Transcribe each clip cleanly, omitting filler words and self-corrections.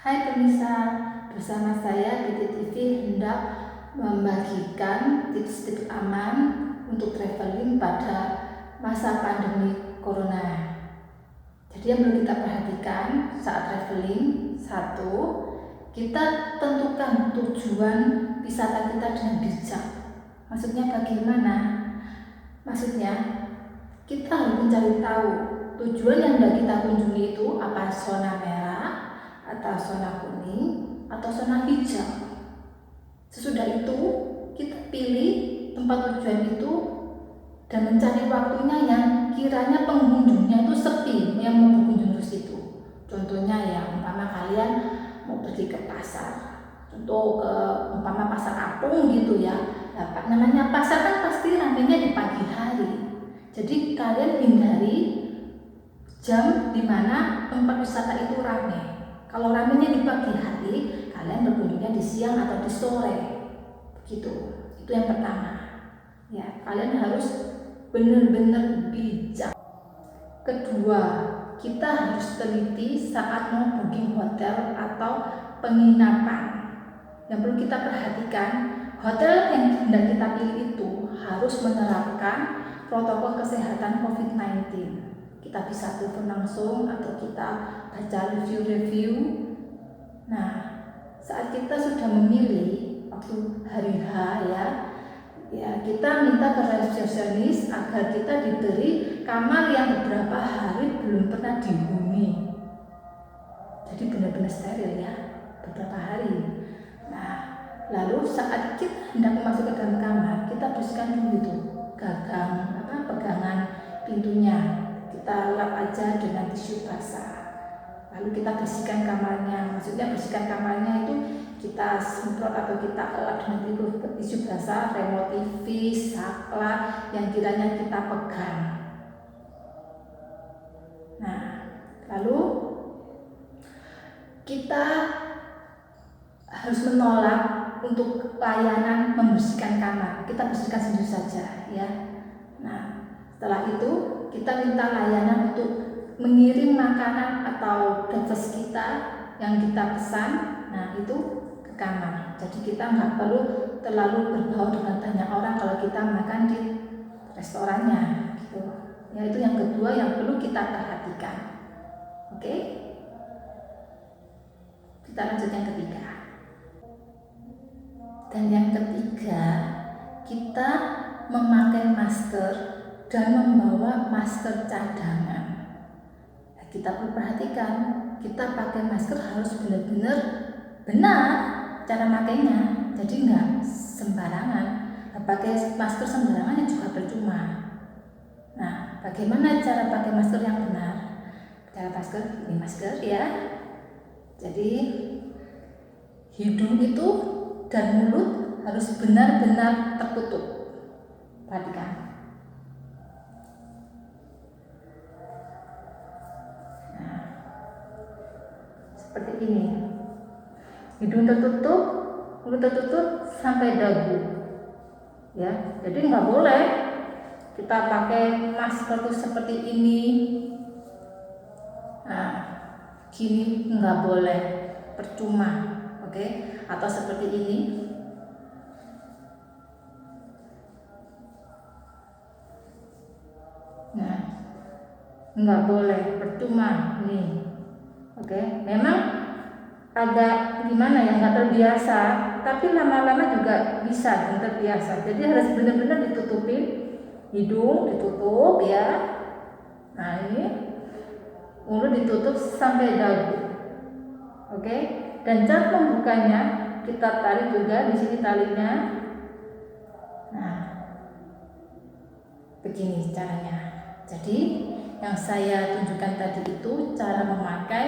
Hai pemirsa, bersama saya BTTV hendak membagikan tips-tips aman untuk traveling pada masa pandemi Corona. Jadi yang perlu kita perhatikan saat traveling, satu, kita tentukan tujuan wisata kita dengan bijak. Maksudnya bagaimana? Maksudnya kita harus mencari tahu tujuan yang hendak kita kunjungi itu apa, zona merah atau zona kuning atau zona hijau. Sesudah itu kita pilih tempat tujuan itu dan mencari waktunya yang kiranya pengunjungnya itu sepi yang mau berkunjung ke situ. Contohnya ya, umpama kalian mau pergi ke pasar, contoh ke umpama pasar apung gitu ya. Nah, namanya pasar kan pasti ramainya di pagi hari. Jadi kalian hindari jam dimana tempat wisata itu ramai. Kalau ramainya di pagi hari, kalian berkunjungnya di siang atau di sore. Begitu. Itu yang pertama. Ya, kalian harus benar-benar bijak. Kedua, kita harus teliti saat mau booking hotel atau penginapan. Yang perlu kita perhatikan, hotel yang hendak kita pilih itu harus menerapkan protokol kesehatan COVID-19. Kita bisa telepon langsung atau kita baca review-review. Nah, saat kita sudah memilih waktu hari H ya kita minta ke resepsionis agar kita diberi kamar yang beberapa hari belum pernah dihuni. Jadi benar-benar steril ya, beberapa hari. Nah, lalu saat kita hendak masuk ke dalam kamar, kita bersihkan dulu itu gagang pegangan pintunya. Kita lap aja dengan tisu basah. Lalu kita bersihkan kamarnya. Maksudnya bersihkan kamarnya itu kita semprot atau kita lap dengan tisu basah, remote TV, saklar yang kiranya kita pegang. Nah, lalu kita harus menolak untuk layanan membersihkan kamar. Kita bersihkan sendiri saja ya. Nah, setelah itu kita minta layanan untuk mengirim makanan atau breakfast kita yang kita pesan, nah itu ke kamar. Jadi kita nggak perlu terlalu bergaul dengan banyak orang kalau kita makan di restorannya gitu. Ya, itu yang kedua yang perlu kita perhatikan. Oke? Kita lanjut yang ketiga. Dan yang ketiga, kita memakai masker dan membawa masker cadangan. Nah, kita perlu perhatikan, kita pakai masker harus benar-benar benar cara makainya. Jadi nggak sembarangan. Nah, pakai masker sembarangan juga percuma. Nah, bagaimana cara pakai masker yang benar? Cara masker, ini masker ya. Jadi hidung itu dan mulut harus benar-benar tertutup. Perhatikan. Nah, seperti ini. Hidung tertutup, mulut tertutup sampai dagu. Ya, jadi nggak boleh kita pakai masker tuh seperti ini. Nah, gini nggak boleh, percuma, oke? Atau seperti ini. Nah, nggak boleh, percuma nih, oke? Memang agak gimana ya, nggak terbiasa, tapi lama-lama juga bisa dan terbiasa. Jadi harus benar-benar ditutupin, hidung ditutup ya. Nah ini mulut ditutup sampai dagu, oke? Dan cara membukanya kita tarik juga di sini talinya. Nah, begini caranya. Jadi yang saya tunjukkan tadi itu cara memakai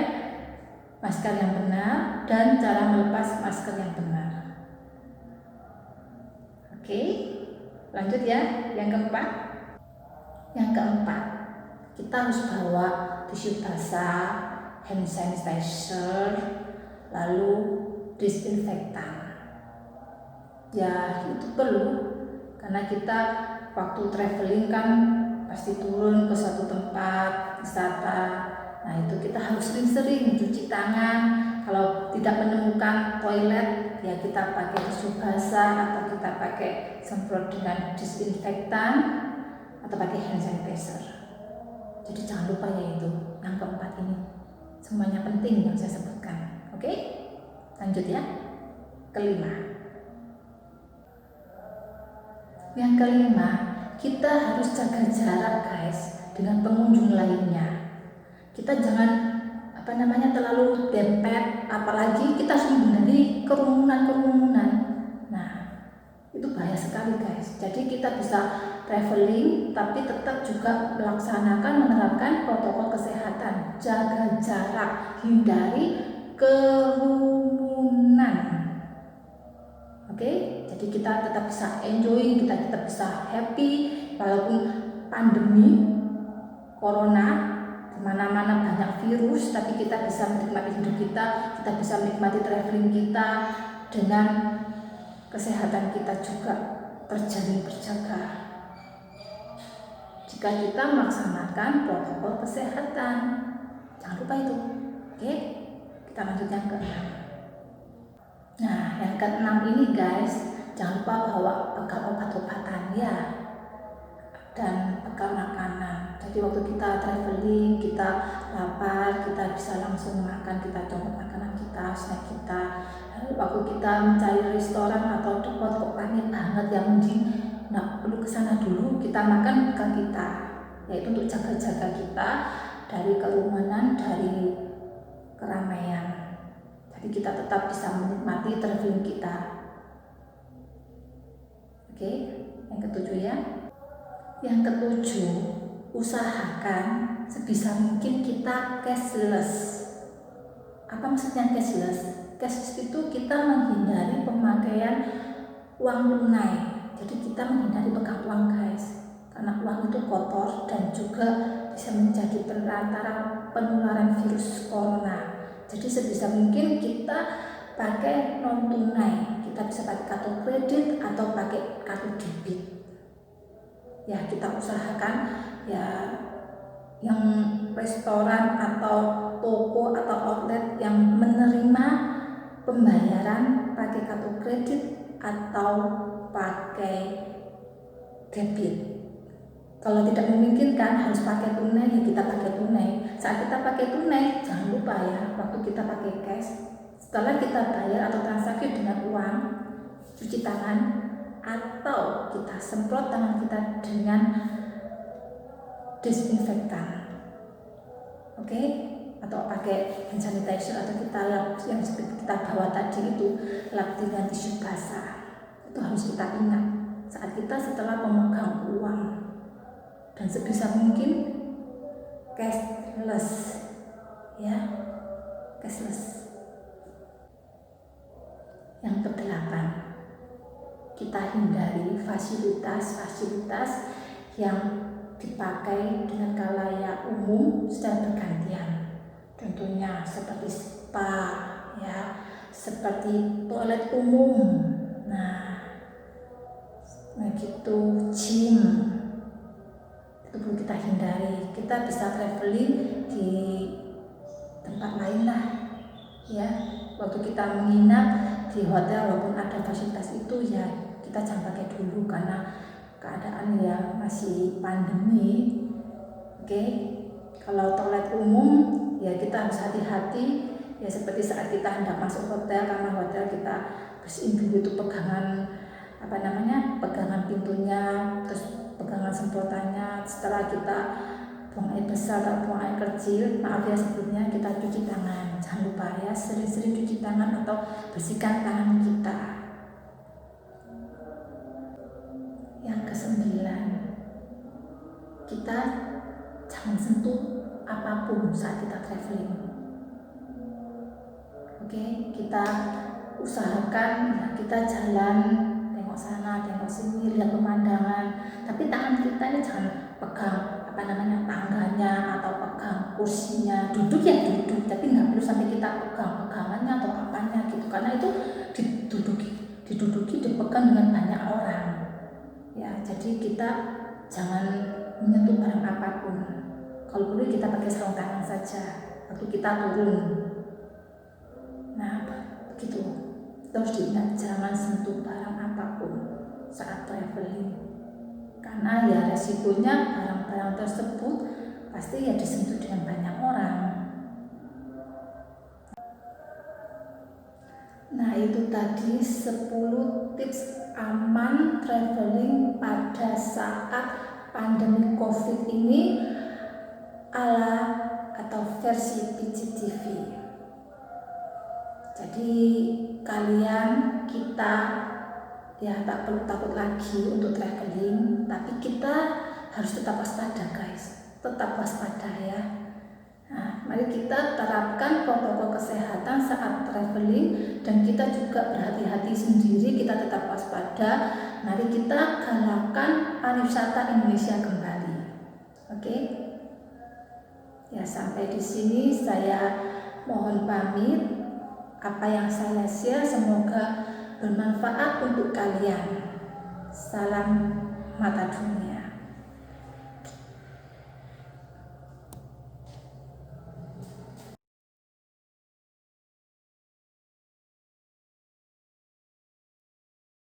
masker yang benar dan cara melepas masker yang benar. Oke, lanjut ya. Yang keempat, kita harus bawa tisu basah, hand sanitizer, lalu disinfektan. Ya, itu perlu karena kita waktu traveling kan pasti turun ke suatu tempat wisata. Nah, itu kita harus sering-sering cuci tangan, Kalau tidak menemukan toilet, ya kita pakai tisu basah atau kita pakai semprot dengan disinfektan atau pakai hand sanitizer. Jadi jangan lupa ya itu yang keempat ini, semuanya penting yang saya sebutkan. Oke, lanjut ya. Kelima, yang kelima, kita harus jaga jarak guys dengan pengunjung lainnya. Kita jangan terlalu dempet, apalagi kita harus menghindari kerumunan. Nah, itu bahaya sekali guys. Jadi kita bisa traveling tapi tetap juga menerapkan protokol kesehatan, jaga jarak, hindari kerumunan. Oke, jadi kita tetap bisa enjoy, kita tetap bisa happy walaupun pandemi corona, kemana-mana banyak virus, tapi kita bisa menikmati hidup kita bisa menikmati traveling kita dengan kesehatan kita juga terjaga. Jika kita melaksanakan protokol kesehatan, jangan lupa itu. Oke, kita lanjut yang ke-6. Nah, yang ke-6 ini guys, jangan lupa bawa bekal obat-obatan ya, dan bekal makanan. Jadi waktu kita traveling, kita lapar, kita bisa langsung makan, kita coba makanan kita, snack kita. Waktu kita mencari restoran atau tempat kok rame banget, yang mending nggak perlu kesana dulu, kita makan bekal kita, yaitu untuk jaga-jaga kita dari kerumunan, dari keramaian. Jadi kita tetap bisa menikmati traveling kita. Oke, yang ketujuh ya. Yang ketujuh, usahakan sebisa mungkin kita cashless. Apa maksudnya cashless? Cashless itu kita menghindari pemakaian uang tunai. Jadi kita menghindari pegang uang guys, karena uang itu kotor dan juga bisa menjadi perantara penularan virus corona. Jadi sebisa mungkin kita pakai non tunai. Kita bisa pakai kartu kredit atau pakai kartu debit. Ya, kita usahakan ya yang restoran atau toko atau outlet yang menerima pembayaran pakai kartu kredit atau pakai debit. Kalau tidak memungkinkan harus pakai tunai, ya kita pakai tunai. Saat kita pakai tunai, jangan lupa ya, waktu kita pakai cash, setelah kita bayar atau transaksi dengan uang, cuci tangan atau kita semprot tangan kita dengan disinfektan. Oke? Atau pakai hand sanitizer, atau kita lap yang seperti kita bawa tadi itu, lap dengan tisu basah. Itu harus kita ingat saat kita setelah memegang uang. Dan sebisa mungkin cashless ya, cashless. Yang ke-8, kita hindari fasilitas-fasilitas yang dipakai dengan khalayak umum secara bergantian. Contohnya seperti spa ya, seperti toilet umum. Nah, begitu gym. Itu perlu kita hindari. Kita bisa traveling di tempat lain lah ya. Waktu kita menginap di hotel walaupun ada fasilitas itu, ya kita jangan pakai dulu karena keadaan ya masih pandemi. Oke, kalau toilet umum ya kita harus hati-hati ya, seperti saat kita hendak masuk hotel, kamar hotel, kita bersihin dulu itu pegangan pegangan pintunya, terus pegangan semprotannya. Setelah kita buang air besar atau buang air kecil, maaf ya sebelumnya, kita cuci tangan. Jangan lupa ya, sering-sering cuci tangan atau bersihkan tangan kita. Yang ke-9, kita jangan sentuh apapun saat kita traveling. Oke, kita usahakan ya, kita jalan tengok sana, tengok sini, lihat pemandangan, tapi tangan kita ini jangan pegang tangganya atau pegang kursinya. Duduk ya duduk, tapi nggak perlu sampai kita pegang pegangannya atau apanya gitu, karena itu diduduki dipegang dengan banyak orang ya. Jadi kita jangan menyentuh barang apapun. Kalau perlu kita pakai sarung tangan saja waktu kita turun. Nah, begitu. Terus diingat jangan sentuh barang apapun saat traveling. Karena ya resikonya barang-barang tersebut pasti ya disentuh dengan banyak orang. Nah, itu tadi 10 tips aman traveling pada saat pandemi COVID ini ala atau versi PJTV. Jadi kalian, kita ya tak perlu takut lagi untuk traveling, tapi kita harus tetap waspada guys, tetap waspada ya. Nah, mari kita terapkan protokol kesehatan saat traveling dan kita juga berhati-hati sendiri, kita tetap waspada. Mari kita galakkan pariwisata Indonesia kembali. Oke? Ya, sampai di sini saya mohon pamit. Apa yang saya share semoga bermanfaat untuk kalian. Salam mata dunia.